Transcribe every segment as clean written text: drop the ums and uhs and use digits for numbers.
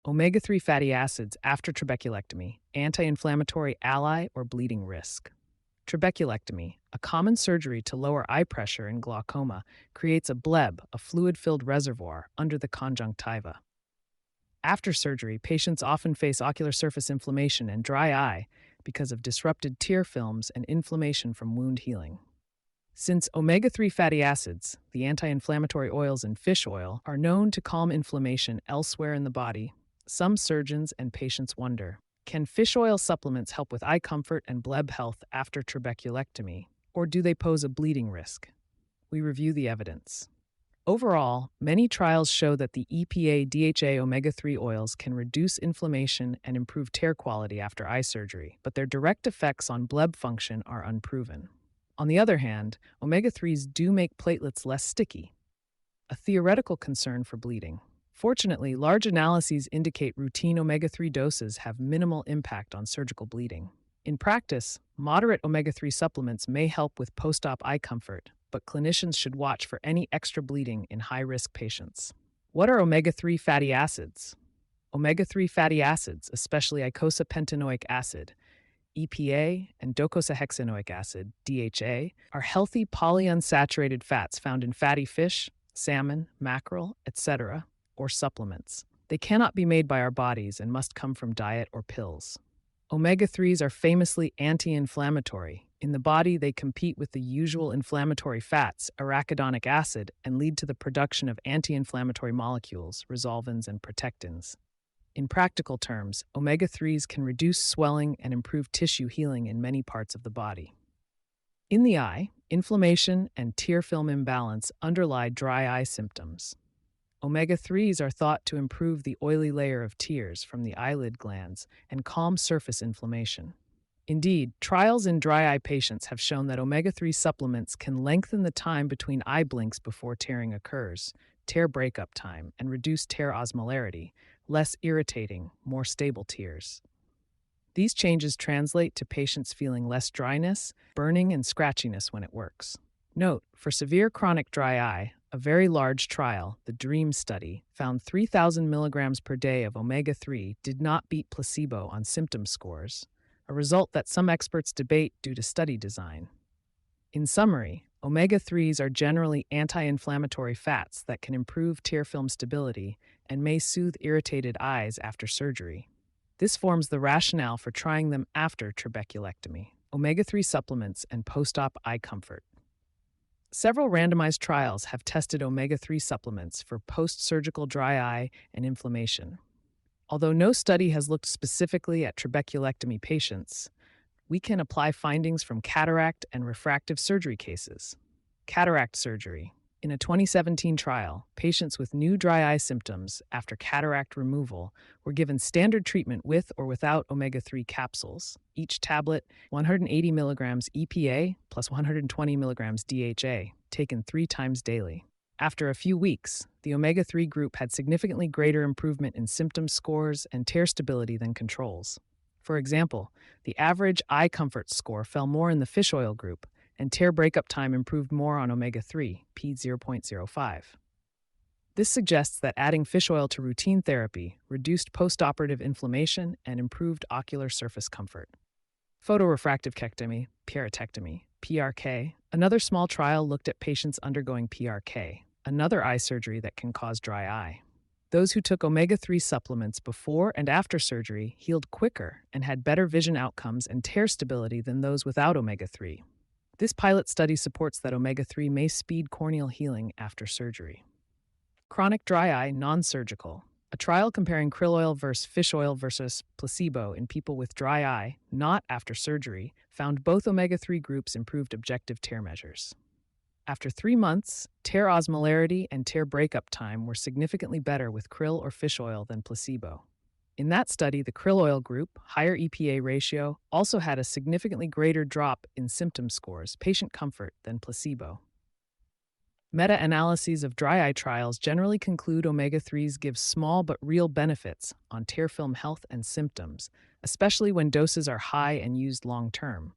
Omega-3 fatty acids after trabeculectomy, anti-inflammatory ally or bleeding risk. Trabeculectomy, a common surgery to lower eye pressure in glaucoma, creates a bleb, a fluid-filled reservoir, under the conjunctiva. After surgery, patients often face ocular surface inflammation and dry eye because of disrupted tear films and inflammation from wound healing. Since omega-3 fatty acids, the anti-inflammatory oils in fish oil, are known to calm inflammation elsewhere in the body, some surgeons and patients wonder, can fish oil supplements help with eye comfort and bleb health after trabeculectomy, or do they pose a bleeding risk? We review the evidence. Overall, many trials show that the EPA-DHA omega-3 oils can reduce inflammation and improve tear quality after eye surgery, but their direct effects on bleb function are unproven. On the other hand, omega-3s do make platelets less sticky, a theoretical concern for bleeding. Fortunately, large analyses indicate routine omega-3 doses have minimal impact on surgical bleeding. In practice, moderate omega-3 supplements may help with post-op eye comfort, but clinicians should watch for any extra bleeding in high-risk patients. What are omega-3 fatty acids? Omega-3 fatty acids, especially eicosapentaenoic acid, EPA, and docosahexaenoic acid, DHA, are healthy polyunsaturated fats found in fatty fish, salmon, mackerel, etc., or supplements. They cannot be made by our bodies and must come from diet or pills. Omega-3s are famously anti-inflammatory. In the body, they compete with the usual inflammatory fats, arachidonic acid, and lead to the production of anti-inflammatory molecules, resolvins, and protectins. In practical terms, omega-3s can reduce swelling and improve tissue healing in many parts of the body. In the eye, inflammation and tear film imbalance underlie dry eye symptoms. Omega-3s are thought to improve the oily layer of tears from the eyelid glands and calm surface inflammation. Indeed, trials in dry eye patients have shown that omega-3 supplements can lengthen the time between eye blinks before tearing occurs, tear breakup time, and reduce tear osmolarity, less irritating, more stable tears. These changes translate to patients feeling less dryness, burning, and scratchiness when it works. Note, for severe chronic dry eye, a very large trial, the DREAM study, found 3,000 milligrams per day of omega-3 did not beat placebo on symptom scores, a result that some experts debate due to study design. In summary, omega-3s are generally anti-inflammatory fats that can improve tear film stability and may soothe irritated eyes after surgery. This forms the rationale for trying them after trabeculectomy, omega-3 supplements, and post-op eye comfort. Several randomized trials have tested omega-3 supplements for post-surgical dry eye and inflammation. Although no study has looked specifically at trabeculectomy patients, we can apply findings from cataract and refractive surgery cases. Cataract surgery. In a 2017 trial, patients with new dry eye symptoms after cataract removal were given standard treatment with or without omega-3 capsules, each tablet 180 milligrams EPA plus 120 milligrams DHA, taken 3 times daily. After a few weeks, the omega-3 group had significantly greater improvement in symptom scores and tear stability than controls. For example, the average eye comfort score fell more in the fish oil group, and tear breakup time improved more on omega-3, p 0.05. This suggests that adding fish oil to routine therapy reduced postoperative inflammation and improved ocular surface comfort. Photorefractive pyritectomy, PRK. Another small trial looked at patients undergoing PRK, another eye surgery that can cause dry eye. Those who took omega-3 supplements before and after surgery healed quicker and had better vision outcomes and tear stability than those without omega-3. This pilot study supports that omega-3 may speed corneal healing after surgery. Chronic dry eye, non-surgical. A trial comparing krill oil versus fish oil versus placebo in people with dry eye, not after surgery, found both omega-3 groups improved objective tear measures. After 3 months, tear osmolarity and tear breakup time were significantly better with krill or fish oil than placebo. In that study, the krill oil group, higher EPA ratio, also had a significantly greater drop in symptom scores, patient comfort, than placebo. Meta-analyses of dry eye trials generally conclude omega-3s give small but real benefits on tear film health and symptoms, especially when doses are high and used long-term.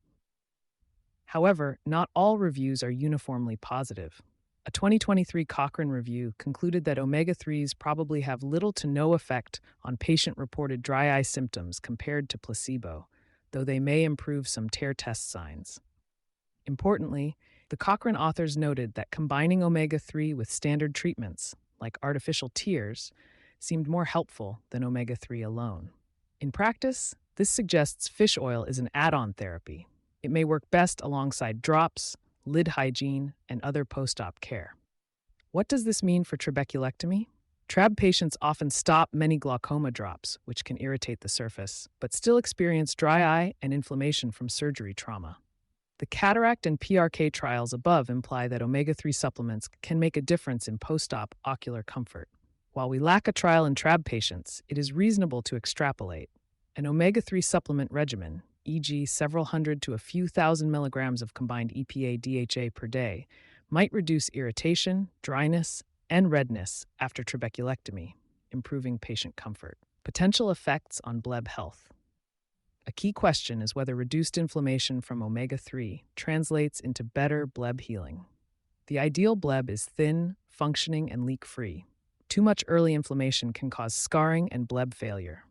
However, not all reviews are uniformly positive. A 2023 Cochrane review concluded that omega-3s probably have little to no effect on patient-reported dry eye symptoms compared to placebo, though they may improve some tear test signs. Importantly, the Cochrane authors noted that combining omega-3 with standard treatments, like artificial tears, seemed more helpful than omega-3 alone. In practice, this suggests fish oil is an add-on therapy. It may work best alongside drops, lid hygiene, and other post-op care. What does this mean for trabeculectomy? Trab patients often stop many glaucoma drops, which can irritate the surface, but still experience dry eye and inflammation from surgery trauma. The cataract and PRK trials above imply that omega-3 supplements can make a difference in post-op ocular comfort. While we lack a trial in Trab patients, it is reasonable to extrapolate. An omega-3 supplement regimen, e.g. several hundred to a few thousand milligrams of combined EPA-DHA per day, might reduce irritation, dryness, and redness after trabeculectomy, improving patient comfort. Potential effects on bleb health. A key question is whether reduced inflammation from omega-3 translates into better bleb healing. The ideal bleb is thin, functioning, and leak-free. Too much early inflammation can cause scarring and bleb failure.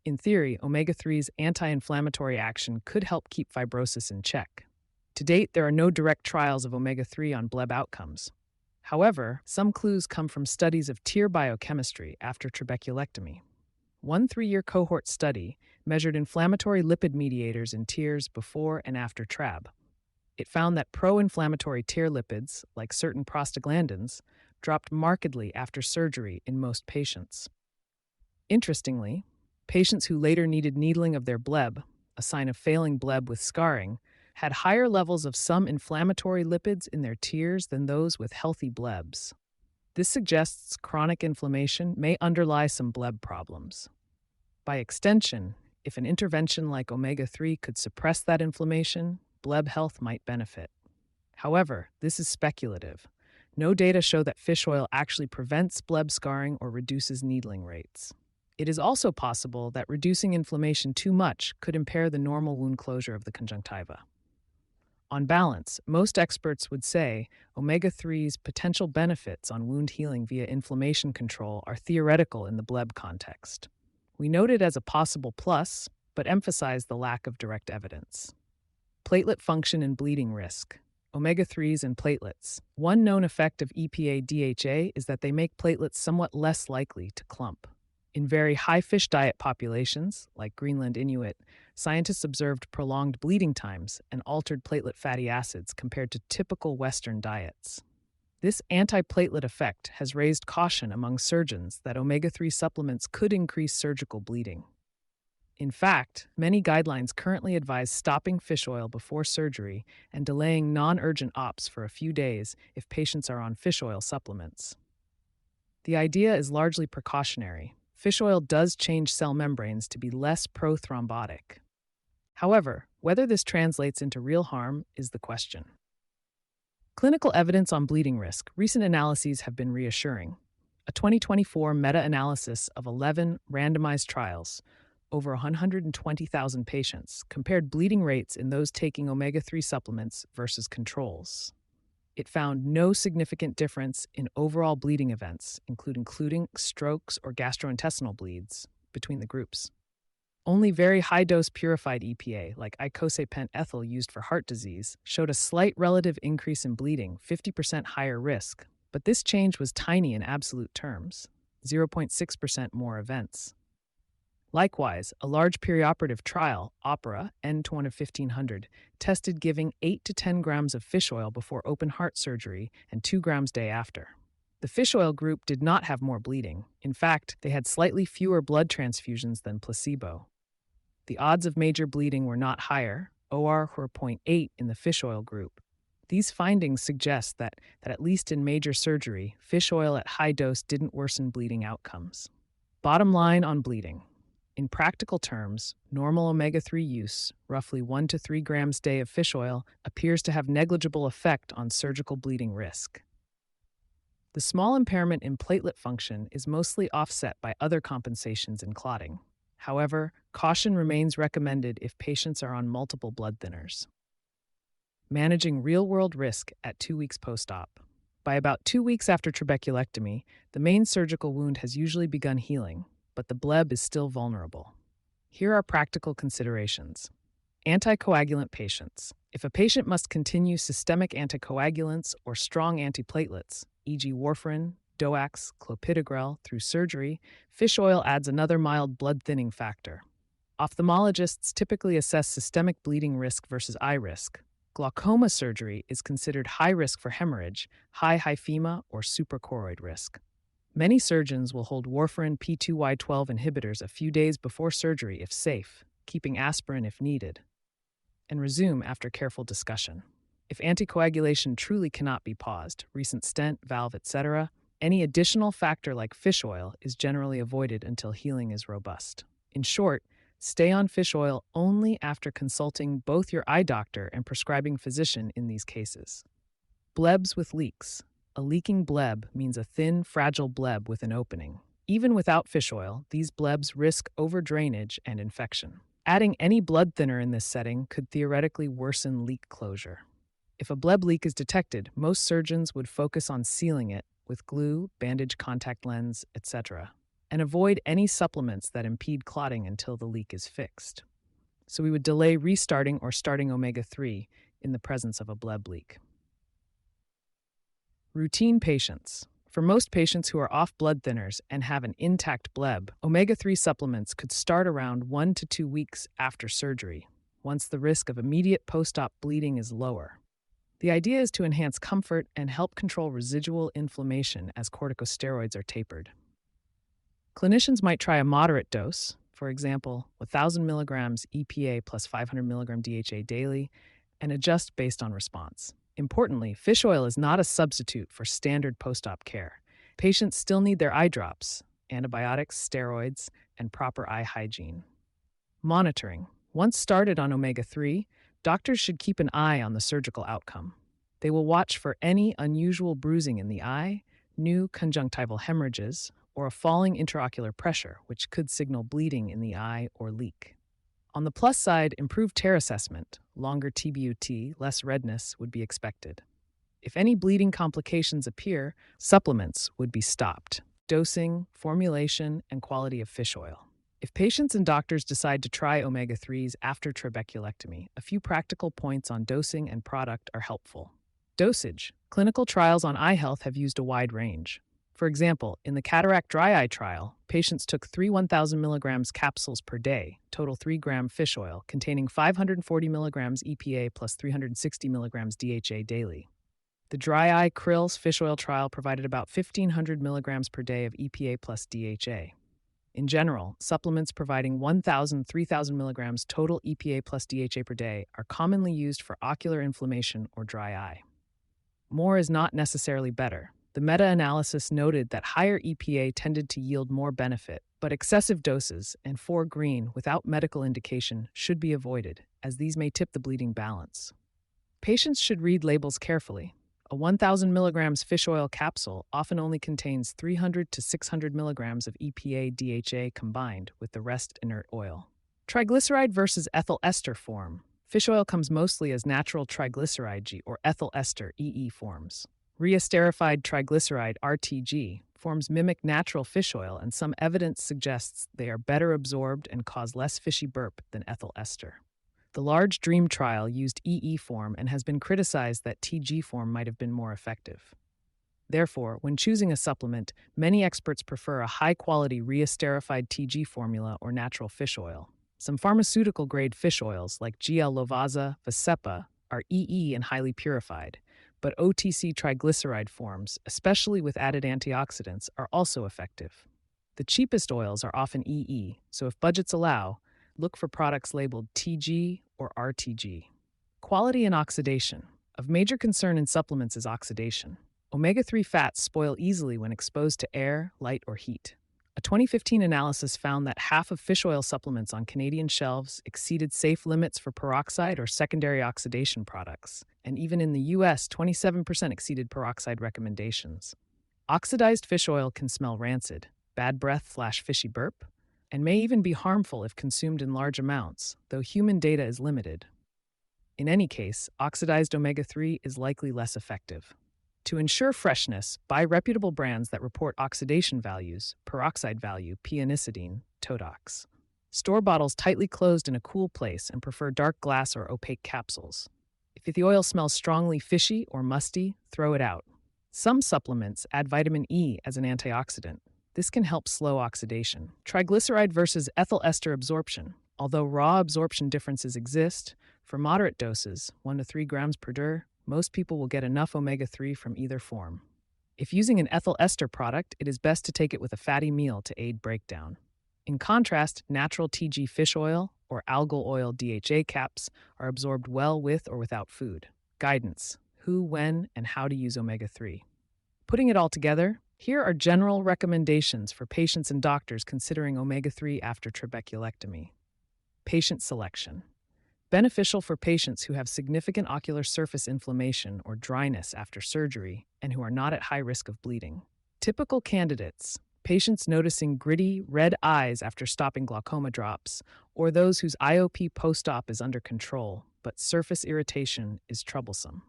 In theory, omega-3's anti-inflammatory action could help keep fibrosis in check. To date, there are no direct trials of omega-3 on bleb outcomes. However, some clues come from studies of tear biochemistry after trabeculectomy. One 3-year cohort study measured inflammatory lipid mediators in tears before and after trab. It found that pro-inflammatory tear lipids, like certain prostaglandins, dropped markedly after surgery in most patients. Interestingly, patients who later needed needling of their bleb, a sign of failing bleb with scarring, had higher levels of some inflammatory lipids in their tears than those with healthy blebs. This suggests chronic inflammation may underlie some bleb problems. By extension, if an intervention like omega-3 could suppress that inflammation, bleb health might benefit. However, this is speculative. No data show that fish oil actually prevents bleb scarring or reduces needling rates. It is also possible that reducing inflammation too much could impair the normal wound closure of the conjunctiva. On balance, most experts would say omega-3's potential benefits on wound healing via inflammation control are theoretical in the bleb context. We note it as a possible plus, but emphasize the lack of direct evidence. Platelet function and bleeding risk. Omega-3s and platelets. One known effect of EPA-DHA is that they make platelets somewhat less likely to clump. In very high fish diet populations, like Greenland Inuit, scientists observed prolonged bleeding times and altered platelet fatty acids compared to typical Western diets. This anti-platelet effect has raised caution among surgeons that omega-3 supplements could increase surgical bleeding. In fact, many guidelines currently advise stopping fish oil before surgery and delaying non-urgent ops for a few days if patients are on fish oil supplements. The idea is largely precautionary. Fish oil does change cell membranes to be less prothrombotic. However, whether this translates into real harm is the question. Clinical evidence on bleeding risk. Recent analyses have been reassuring. A 2024 meta-analysis of 11 randomized trials, over 120,000 patients, compared bleeding rates in those taking omega-3 supplements versus controls. It found no significant difference in overall bleeding events, including strokes or gastrointestinal bleeds, between the groups. Only very high-dose purified EPA, like icosapent ethyl used for heart disease, showed a slight relative increase in bleeding, 50% higher risk, but this change was tiny in absolute terms, 0.6% more events. Likewise, a large perioperative trial, OPERA, N1 of 1500, tested giving 8 to 10 grams of fish oil before open heart surgery and 2 grams day after. The fish oil group did not have more bleeding. In fact, they had slightly fewer blood transfusions than placebo. The odds of major bleeding were not higher, OR were 0.8 in the fish oil group. These findings suggest that at least in major surgery, fish oil at high dose didn't worsen bleeding outcomes. Bottom line on bleeding. In practical terms, normal omega-3 use, roughly 1 to 3 grams day of fish oil, appears to have negligible effect on surgical bleeding risk. The small impairment in platelet function is mostly offset by other compensations in clotting. However, caution remains recommended if patients are on multiple blood thinners. Managing real-world risk at 2 weeks post-op. By about 2 weeks after trabeculectomy, the main surgical wound has usually begun healing, but the bleb is still vulnerable. Here are practical considerations. Anticoagulant patients. If a patient must continue systemic anticoagulants or strong antiplatelets, e.g. warfarin, DOACs, clopidogrel, through surgery, fish oil adds another mild blood thinning factor. Ophthalmologists typically assess systemic bleeding risk versus eye risk. Glaucoma surgery is considered high risk for hemorrhage, high hyphema, or suprachoroid risk. Many surgeons will hold warfarin P2Y12 inhibitors a few days before surgery if safe, keeping aspirin if needed, and resume after careful discussion. If anticoagulation truly cannot be paused, recent stent, valve, etc., any additional factor like fish oil is generally avoided until healing is robust. In short, stay on fish oil only after consulting both your eye doctor and prescribing physician in these cases. Blebs with leaks. A leaking bleb means a thin, fragile bleb with an opening. Even without fish oil, these blebs risk overdrainage and infection. Adding any blood thinner in this setting could theoretically worsen leak closure. If a bleb leak is detected, most surgeons would focus on sealing it with glue, bandage, contact lens, etc., and avoid any supplements that impede clotting until the leak is fixed. So we would delay restarting or starting omega-3 in the presence of a bleb leak. Routine patients. For most patients who are off blood thinners and have an intact bleb, omega-3 supplements could start around 1 to 2 weeks after surgery, once the risk of immediate post-op bleeding is lower. The idea is to enhance comfort and help control residual inflammation as corticosteroids are tapered. Clinicians might try a moderate dose, for example, 1,000 milligrams EPA plus 500 milligram DHA daily, and adjust based on response. Importantly, fish oil is not a substitute for standard post-op care. Patients still need their eye drops, antibiotics, steroids, and proper eye hygiene. Monitoring. Once started on omega-3, doctors should keep an eye on the surgical outcome. They will watch for any unusual bruising in the eye, new conjunctival hemorrhages, or a falling intraocular pressure, which could signal bleeding in the eye or leak. On the plus side, improved tear assessment, longer TBUT, less redness would be expected. If any bleeding complications appear, supplements would be stopped. Dosing, formulation, and quality of fish oil. If patients and doctors decide to try omega-3s after trabeculectomy, a few practical points on dosing and product are helpful. Dosage. Clinical trials on eye health have used a wide range. For example, in the cataract dry eye trial, patients took 3 1,000 milligrams capsules per day, total 3-gram fish oil, containing 540 milligrams EPA plus 360 milligrams DHA daily. The dry eye Krill's fish oil trial provided about 1,500 milligrams per day of EPA plus DHA. In general, supplements providing 1,000 3,000 milligrams total EPA plus DHA per day are commonly used for ocular inflammation or dry eye. More is not necessarily better. The meta-analysis noted that higher EPA tended to yield more benefit, but excessive doses and 4-green without medical indication should be avoided, as these may tip the bleeding balance. Patients should read labels carefully. A 1,000 milligrams fish oil capsule often only contains 300 to 600 milligrams of EPA DHA combined with the rest inert oil. Triglyceride versus ethyl ester form. Fish oil comes mostly as natural triglyceride G or ethyl ester EE forms. Reesterified triglyceride RTG forms mimic natural fish oil, and some evidence suggests they are better absorbed and cause less fishy burp than ethyl ester. The large DREAM trial used EE form and has been criticized that TG form might have been more effective. Therefore, when choosing a supplement, many experts prefer a high-quality reesterified TG formula or natural fish oil. Some pharmaceutical-grade fish oils like GL Lovaza, Vasepa, are EE and highly purified, but OTC triglyceride forms, especially with added antioxidants, are also effective. The cheapest oils are often EE, so if budgets allow, look for products labeled TG or RTG. Quality and oxidation. Of major concern in supplements is oxidation. Omega-3 fats spoil easily when exposed to air, light, or heat. A 2015 analysis found that half of fish oil supplements on Canadian shelves exceeded safe limits for peroxide or secondary oxidation products, and even in the US, 27% exceeded peroxide recommendations. Oxidized fish oil can smell rancid, bad breath/fishy burp, and may even be harmful if consumed in large amounts, though human data is limited. In any case, oxidized omega-3 is likely less effective. To ensure freshness, buy reputable brands that report oxidation values, peroxide value, pianicidine, Todox. Store bottles tightly closed in a cool place and prefer dark glass or opaque capsules. If the oil smells strongly fishy or musty, throw it out. Some supplements add vitamin E as an antioxidant. This can help slow oxidation. Triglyceride versus ethyl ester absorption. Although raw absorption differences exist, for moderate doses, 1 to 3 grams per dir, most people will get enough omega-3 from either form. If using an ethyl ester product, it is best to take it with a fatty meal to aid breakdown. In contrast, natural TG fish oil or algal oil DHA caps are absorbed well with or without food. Guidance: who, when, and how to use omega-3. Putting it all together, here are general recommendations for patients and doctors considering omega-3 after trabeculectomy. Patient selection. Beneficial for patients who have significant ocular surface inflammation or dryness after surgery and who are not at high risk of bleeding. Typical candidates: patients noticing gritty, red eyes after stopping glaucoma drops, or those whose IOP post-op is under control, but surface irritation is troublesome.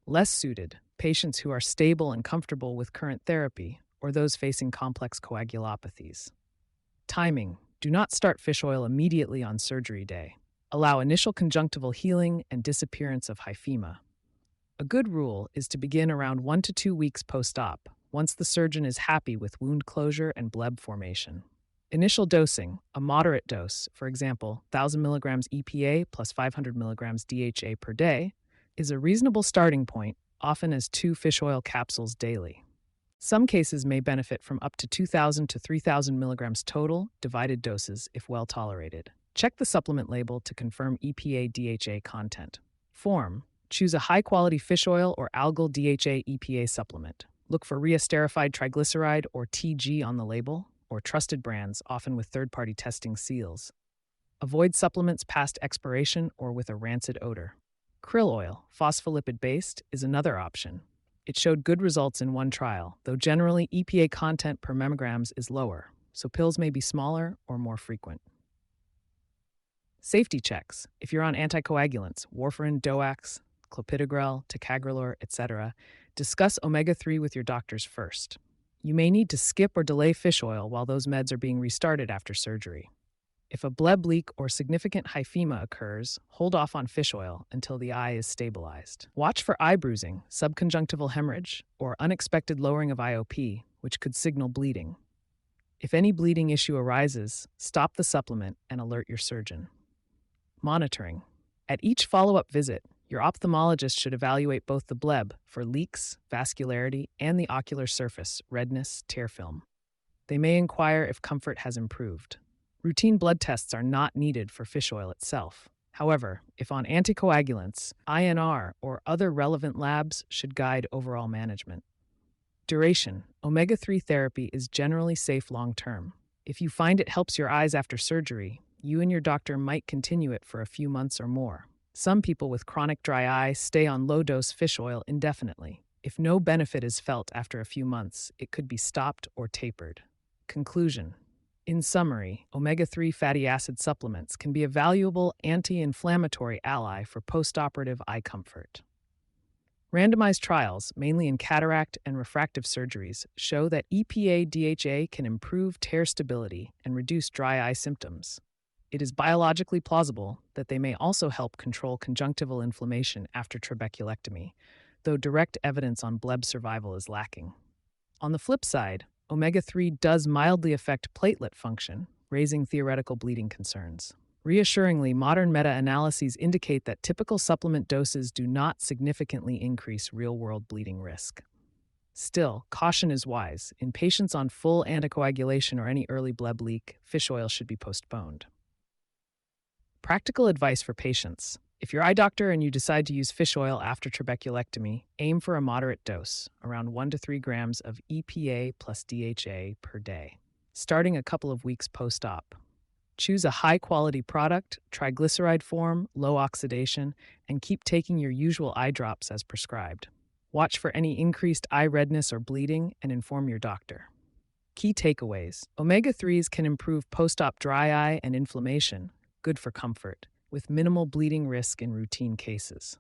Less suited: patients who are stable and comfortable with current therapy, or those facing complex coagulopathies. Timing: do not start fish oil immediately on surgery day. Allow initial conjunctival healing and disappearance of hyphema. A good rule is to begin around 1 to 2 weeks post-op, once the surgeon is happy with wound closure and bleb formation. Initial dosing: a moderate dose, for example, 1,000 milligrams EPA plus 500 milligrams DHA per day, is a reasonable starting point, often as 2 fish oil capsules daily. Some cases may benefit from up to 2,000 to 3,000 milligrams total, divided doses if well tolerated. Check the supplement label to confirm EPA-DHA content. Form: choose a high-quality fish oil or algal DHA-EPA supplement. Look for reesterified triglyceride or TG on the label, or trusted brands, often with third-party testing seals. Avoid supplements past expiration or with a rancid odor. Krill oil, phospholipid-based, is another option. It showed good results in one trial, though generally EPA content per mammograms is lower, so pills may be smaller or more frequent. Safety checks: if you're on anticoagulants, warfarin, DOACs, clopidogrel, ticagrelor, etc., discuss omega-3 with your doctors first. You may need to skip or delay fish oil while those meds are being restarted after surgery. If a bleb leak or significant hyphema occurs, hold off on fish oil until the eye is stabilized. Watch for eye bruising, subconjunctival hemorrhage, or unexpected lowering of IOP, which could signal bleeding. If any bleeding issue arises, stop the supplement and alert your surgeon. Monitoring: at each follow-up visit, your ophthalmologist should evaluate both the bleb for leaks, vascularity, and the ocular surface, redness, tear film. They may inquire if comfort has improved. Routine blood tests are not needed for fish oil itself. However, if on anticoagulants, INR or other relevant labs should guide overall management. Duration: omega-3 therapy is generally safe long-term. If you find it helps your eyes after surgery, you and your doctor might continue it for a few months or more. Some people with chronic dry eye stay on low-dose fish oil indefinitely. If no benefit is felt after a few months, it could be stopped or tapered. Conclusion: in summary, omega-3 fatty acid supplements can be a valuable anti-inflammatory ally for postoperative eye comfort. Randomized trials, mainly in cataract and refractive surgeries, show that EPA-DHA can improve tear stability and reduce dry eye symptoms. It is biologically plausible that they may also help control conjunctival inflammation after trabeculectomy, though direct evidence on bleb survival is lacking. On the flip side, omega-3 does mildly affect platelet function, raising theoretical bleeding concerns. Reassuringly, modern meta-analyses indicate that typical supplement doses do not significantly increase real-world bleeding risk. Still, caution is wise. In patients on full anticoagulation or any early bleb leak, fish oil should be postponed. Practical advice for patients: if you're eye doctor and you decide to use fish oil after trabeculectomy, aim for a moderate dose, around 1 to 3 grams of EPA plus DHA per day, starting a couple of weeks post-op. Choose a high-quality product, triglyceride form, low oxidation, and keep taking your usual eye drops as prescribed. Watch for any increased eye redness or bleeding and inform your doctor. Key takeaways: omega-3s can improve post-op dry eye and inflammation, good for comfort, with minimal bleeding risk in routine cases.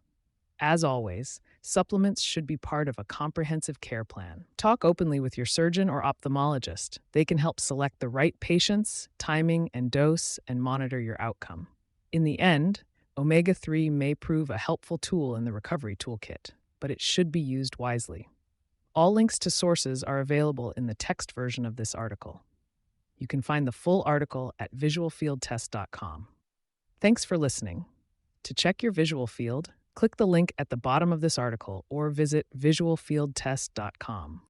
As always, Supplements should be part of a comprehensive care plan. Talk openly with your surgeon or ophthalmologist. They can help select the right patients, timing and dose, and monitor your outcome. In the end, omega-3 may prove a helpful tool in the recovery toolkit, but it should be used wisely. All links to sources are available in the text version of this article. You can find the full article at visualfieldtest.com. Thanks for listening. To check your visual field, click the link at the bottom of this article or visit visualfieldtest.com.